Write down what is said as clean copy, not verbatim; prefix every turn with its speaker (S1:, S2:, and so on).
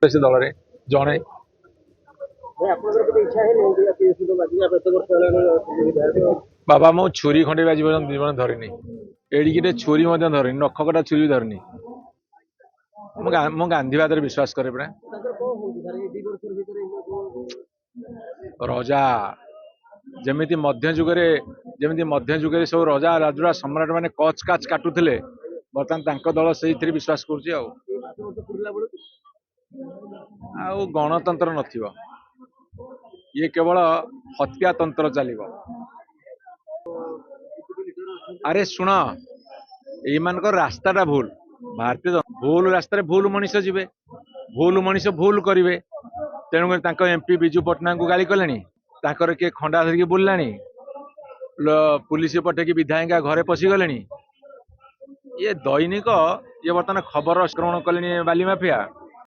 S1: से दल में जड़े बाबा मो छुरी खंडे बाजी जीवन धरनी एडिके छुरी धरनी नखकटा छुरी धरनी मु गांधीवाद विश्वास करे पड़ा रजा जमीती मध्य जुगे सब रजा राजुरा सम्राट माने कच काच काटुले बर्तमान दल से विश्वास कर गणतंत्र नथिबो ये केवल हत्या तंत्र चलिबो। अरे शुण ये रास्ताटा भूल भारतीय भूल रास्तार भूल मनीष जीवे भूल मनीष भूल करेंगे तेणुक एमपी विजु पट्टनायक को गाली कले किए खंडा धरिकी बुलला पुलिस पटे की विधायिका घरे पशिगले ये दैनिक ये बर्तमान खबर आक्रमण कले बाली माफिया